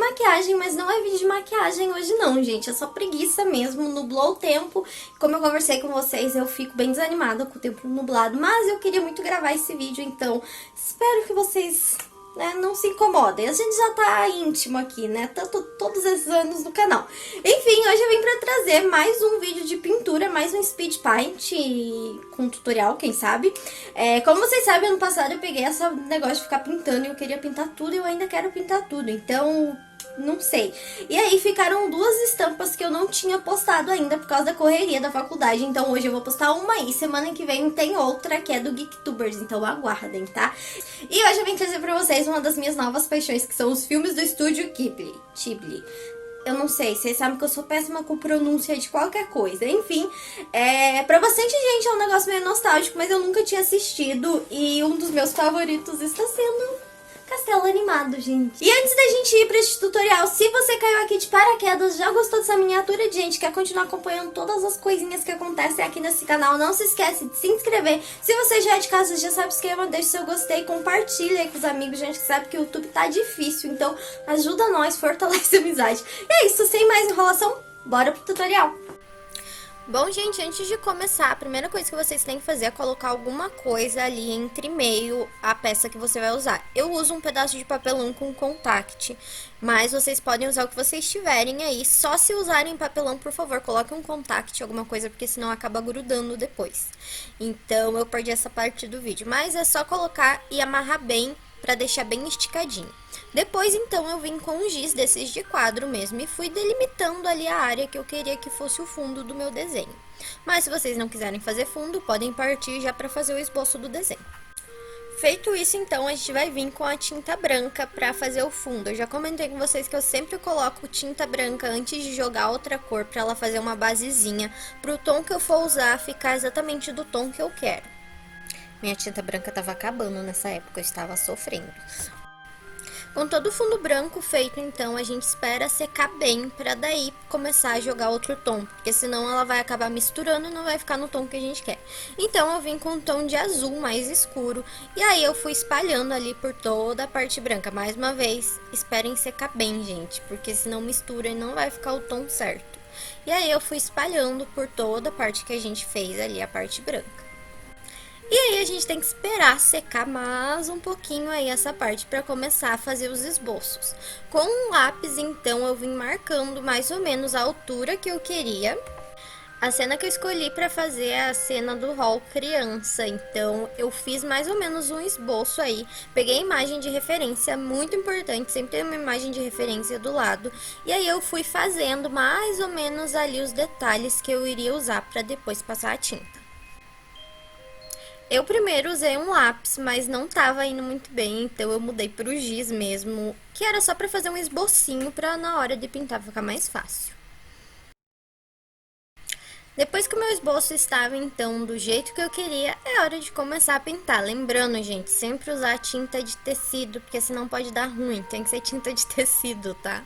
maquiagem, mas não é vídeo de maquiagem hoje não, gente. É só preguiça mesmo, nublou o tempo. Como eu conversei com vocês, eu fico bem desanimada com o tempo nublado, mas eu queria muito gravar esse vídeo, então espero que vocês, né, não se incomodem. A gente já tá íntimo aqui, né? Tanto todos esses anos no canal. Enfim, hoje eu vim pra trazer mais um vídeo de pintura, mais um speed paint com tutorial, quem sabe. Como vocês sabem, ano passado eu peguei esse negócio de ficar pintando e eu queria pintar tudo e eu ainda quero pintar tudo. Então, não sei. E aí ficaram duas estampas que eu não tinha postado ainda por causa da correria da faculdade. Então hoje eu vou postar uma aí. Semana que vem tem outra que é do GeekTubers. Então aguardem, tá? E hoje eu vim trazer pra vocês uma das minhas novas paixões, que são os filmes do estúdio Ghibli. Eu não sei, vocês sabem que eu sou péssima com pronúncia de qualquer coisa. Enfim, pra bastante gente é um negócio meio nostálgico, mas eu nunca tinha assistido. E um dos meus favoritos está sendo Castelo Animado, gente. E antes da gente ir pra este tutorial, se você caiu aqui de paraquedas, já gostou dessa miniatura de gente, quer continuar acompanhando todas as coisinhas que acontecem aqui nesse canal, não se esquece de se inscrever. Se você já é de casa, já sabe o esquema, deixa seu gostei, compartilha aí com os amigos, gente, que sabe que o YouTube tá difícil, então ajuda nós, fortalece a amizade. E é isso, sem mais enrolação, bora pro tutorial. Bom, gente, antes de começar, a primeira coisa que vocês têm que fazer é colocar alguma coisa ali entre meio a peça que você vai usar. Eu uso um pedaço de papelão com contact, mas vocês podem usar o que vocês tiverem aí. Só se usarem papelão, por favor, coloquem um contact, alguma coisa, porque senão acaba grudando depois. Então, eu perdi essa parte do vídeo, mas é só colocar e amarrar bem para deixar bem esticadinho. Depois, então, eu vim com um giz desses de quadro mesmo e fui delimitando ali a área que eu queria que fosse o fundo do meu desenho. Mas se vocês não quiserem fazer fundo, podem partir já para fazer o esboço do desenho. Feito isso, então, a gente vai vir com a tinta branca para fazer o fundo. Eu já comentei com vocês que eu sempre coloco tinta branca antes de jogar outra cor para ela fazer uma basezinha, para o tom que eu for usar ficar exatamente do tom que eu quero. Minha tinta branca estava acabando nessa época, eu estava sofrendo. Com todo o fundo branco feito, então, a gente espera secar bem para daí começar a jogar outro tom, porque senão ela vai acabar misturando e não vai ficar no tom que a gente quer. Então, eu vim com um tom de azul mais escuro e aí eu fui espalhando ali por toda a parte branca. Mais uma vez, esperem secar bem, gente, porque senão mistura e não vai ficar o tom certo. E aí eu fui espalhando por toda a parte que a gente fez ali, a parte branca. E aí a gente tem que esperar secar mais um pouquinho aí essa parte para começar a fazer os esboços. Com um lápis, então, eu vim marcando mais ou menos a altura que eu queria. A cena que eu escolhi para fazer é a cena do hall criança, então eu fiz mais ou menos um esboço aí. Peguei a imagem de referência, muito importante, sempre tem uma imagem de referência do lado. E aí eu fui fazendo mais ou menos ali os detalhes que eu iria usar para depois passar a tinta. Eu primeiro usei um lápis, mas não tava indo muito bem, então eu mudei pro giz mesmo, que era só pra fazer um esbocinho pra na hora de pintar ficar mais fácil. Depois que o meu esboço estava, então, do jeito que eu queria, é hora de começar a pintar. Lembrando, gente, sempre usar tinta de tecido, porque senão pode dar ruim, tem que ser tinta de tecido, tá?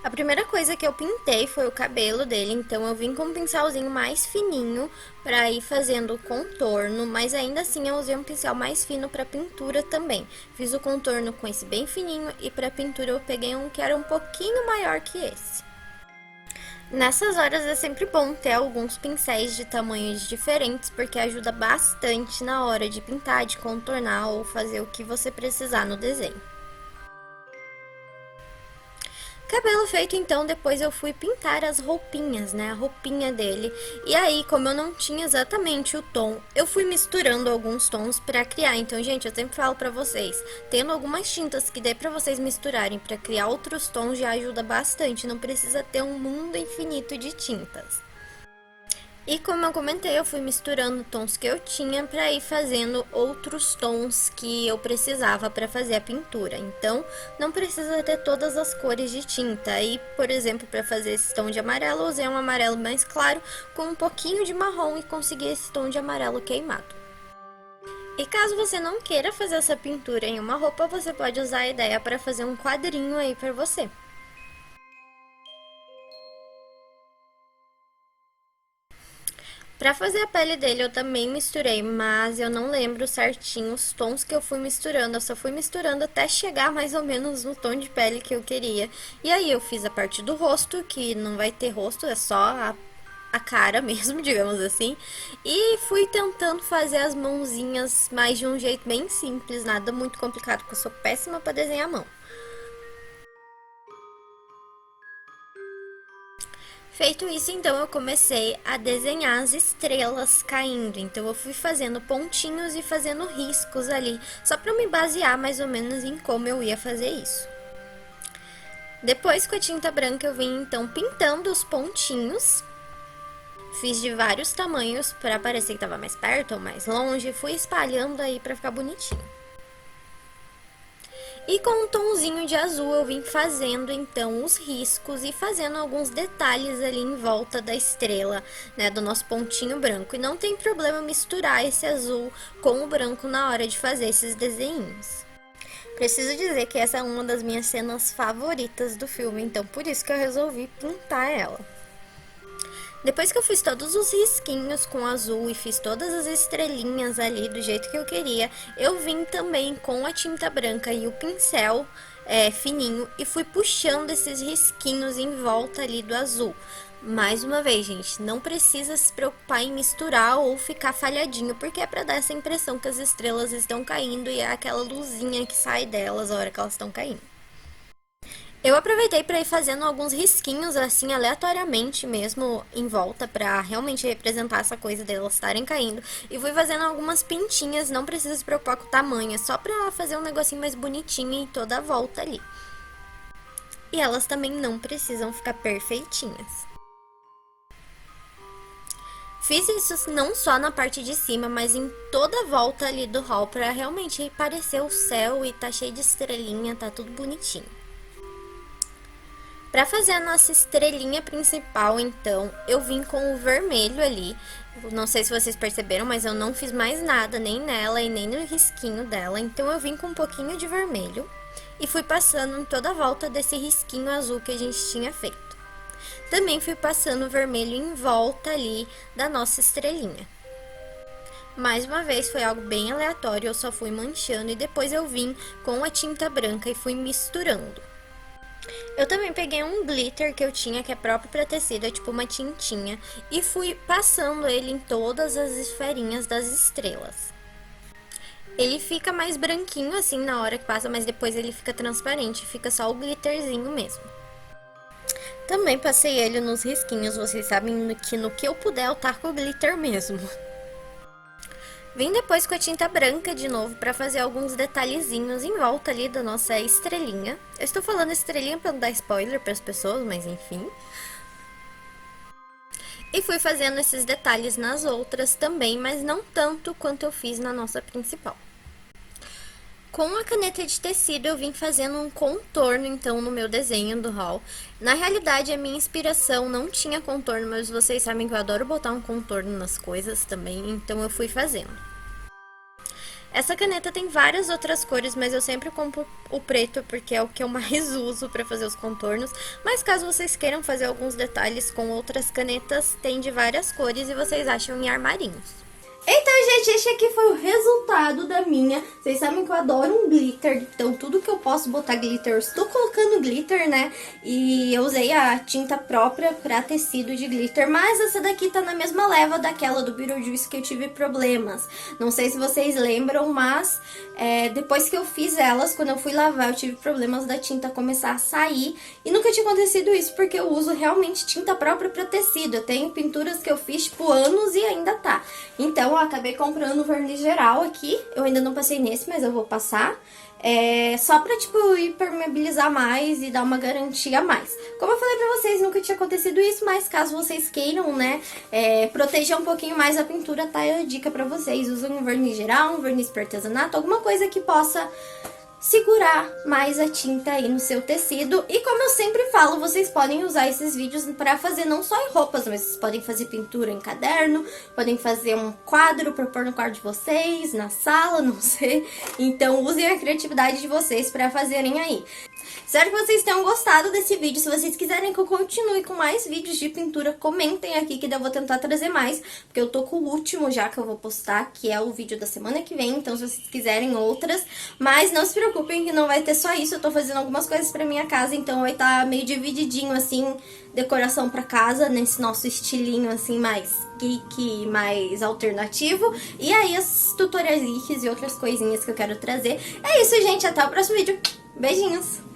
A primeira coisa que eu pintei foi o cabelo dele, então eu vim com um pincelzinho mais fininho para ir fazendo o contorno, mas ainda assim eu usei um pincel mais fino para pintura também. Fiz o contorno com esse bem fininho e para pintura eu peguei um que era um pouquinho maior que esse. Nessas horas é sempre bom ter alguns pincéis de tamanhos diferentes, porque ajuda bastante na hora de pintar, de contornar ou fazer o que você precisar no desenho. Cabelo feito, então, depois eu fui pintar as roupinhas, né, a roupinha dele. E aí, como eu não tinha exatamente o tom, eu fui misturando alguns tons pra criar. Então, gente, eu sempre falo pra vocês, tendo algumas tintas que dê pra vocês misturarem pra criar outros tons já ajuda bastante, não precisa ter um mundo infinito de tintas. E como eu comentei, eu fui misturando tons que eu tinha para ir fazendo outros tons que eu precisava para fazer a pintura. Então, não precisa ter todas as cores de tinta. Aí, por exemplo, para fazer esse tom de amarelo, eu usei um amarelo mais claro com um pouquinho de marrom e consegui esse tom de amarelo queimado. E caso você não queira fazer essa pintura em uma roupa, você pode usar a ideia para fazer um quadrinho aí para você. Pra fazer a pele dele eu também misturei, mas eu não lembro certinho os tons que eu fui misturando. Eu só fui misturando até chegar mais ou menos no tom de pele que eu queria. E aí eu fiz a parte do rosto, que não vai ter rosto, é só a cara mesmo, digamos assim. E fui tentando fazer as mãozinhas, mas de um jeito bem simples, nada muito complicado, porque eu sou péssima pra desenhar a mão. Feito isso, então eu comecei a desenhar as estrelas caindo. Então eu fui fazendo pontinhos e fazendo riscos ali, só para me basear mais ou menos em como eu ia fazer isso. Depois, com a tinta branca, eu vim então pintando os pontinhos. Fiz de vários tamanhos para parecer que estava mais perto ou mais longe. Fui espalhando aí para ficar bonitinho. E com um tomzinho de azul eu vim fazendo então os riscos e fazendo alguns detalhes ali em volta da estrela, né, do nosso pontinho branco. E não tem problema misturar esse azul com o branco na hora de fazer esses desenhos. Preciso dizer que essa é uma das minhas cenas favoritas do filme, então por isso que eu resolvi pintar ela. Depois que eu fiz todos os risquinhos com azul e fiz todas as estrelinhas ali do jeito que eu queria, eu vim também com a tinta branca e o pincel fininho e fui puxando esses risquinhos em volta ali do azul. Mais uma vez, gente, não precisa se preocupar em misturar ou ficar falhadinho, porque é pra dar essa impressão que as estrelas estão caindo e é aquela luzinha que sai delas a hora que elas estão caindo. Eu aproveitei para ir fazendo alguns risquinhos assim aleatoriamente mesmo em volta para realmente representar essa coisa delas estarem caindo e fui fazendo algumas pintinhas, não precisa se preocupar com o tamanho, é só para fazer um negocinho mais bonitinho em toda a volta ali. E elas também não precisam ficar perfeitinhas. Fiz isso não só na parte de cima, mas em toda a volta ali do hall para realmente parecer o céu e tá cheio de estrelinha, tá tudo bonitinho. Para fazer a nossa estrelinha principal, então, eu vim com o vermelho ali. Não sei se vocês perceberam, mas eu não fiz mais nada, nem nela e nem no risquinho dela. Então, eu vim com um pouquinho de vermelho e fui passando em toda a volta desse risquinho azul que a gente tinha feito. Também fui passando o vermelho em volta ali da nossa estrelinha. Mais uma vez, foi algo bem aleatório, eu só fui manchando e depois eu vim com a tinta branca e fui misturando. Eu também peguei um glitter que eu tinha, que é próprio para tecido, é tipo uma tintinha, e fui passando ele em todas as esferinhas das estrelas. Ele fica mais branquinho assim na hora que passa, mas depois ele fica transparente, fica só o glitterzinho mesmo. Também passei ele nos risquinhos, vocês sabem que no que eu puder eu taco o glitter mesmo. Vim depois com a tinta branca de novo para fazer alguns detalhezinhos em volta ali da nossa estrelinha. Eu estou falando estrelinha para não dar spoiler para as pessoas, mas enfim. E fui fazendo esses detalhes nas outras também, mas não tanto quanto eu fiz na nossa principal. Com a caneta de tecido eu vim fazendo um contorno então no meu desenho do haul. Na realidade a minha inspiração não tinha contorno, mas vocês sabem que eu adoro botar um contorno nas coisas também, então eu fui fazendo. Essa caneta tem várias outras cores, mas eu sempre compro o preto porque é o que eu mais uso para fazer os contornos. Mas caso vocês queiram fazer alguns detalhes com outras canetas, tem de várias cores e vocês acham em armarinhos. Então, gente, esse aqui foi o resultado da minha. Vocês sabem que eu adoro um glitter, então tudo que eu posso botar glitter, eu estou colocando glitter, né? E eu usei a tinta própria pra tecido de glitter, mas essa daqui tá na mesma leva daquela do Beetlejuice que eu tive problemas. Não sei se vocês lembram, mas depois que eu fiz elas, quando eu fui lavar, eu tive problemas da tinta começar a sair. E nunca tinha acontecido isso, porque eu uso realmente tinta própria pra tecido. Eu tenho pinturas que eu fiz, tipo, anos e ainda tá. Então, eu acabei comprando o verniz geral aqui. Eu ainda não passei nesse, mas eu vou passar. Só pra, tipo, impermeabilizar mais e dar uma garantia a mais. Como eu falei pra vocês, nunca tinha acontecido isso, mas caso vocês queiram, né, proteger um pouquinho mais a pintura, tá aí a dica pra vocês. Usem um verniz geral, um verniz para artesanato, alguma coisa que possa segurar mais a tinta aí no seu tecido. E como eu sempre falo, vocês podem usar esses vídeos para fazer não só em roupas, mas vocês podem fazer pintura em caderno, podem fazer um quadro para pôr no quarto de vocês, na sala, não sei. Então usem a criatividade de vocês para fazerem aí. Espero que vocês tenham gostado desse vídeo. Se vocês quiserem que eu continue com mais vídeos de pintura, comentem aqui que eu vou tentar trazer mais, porque eu tô com o último já que eu vou postar, que é o vídeo da semana que vem, então se vocês quiserem outras, mas não se preocupem que não vai ter só isso, eu tô fazendo algumas coisas pra minha casa, então vai estar meio divididinho assim, decoração pra casa, nesse nosso estilinho assim, mais geek, mais alternativo, e aí os tutoriais geeks e outras coisinhas que eu quero trazer. É isso, gente, até o próximo vídeo, beijinhos!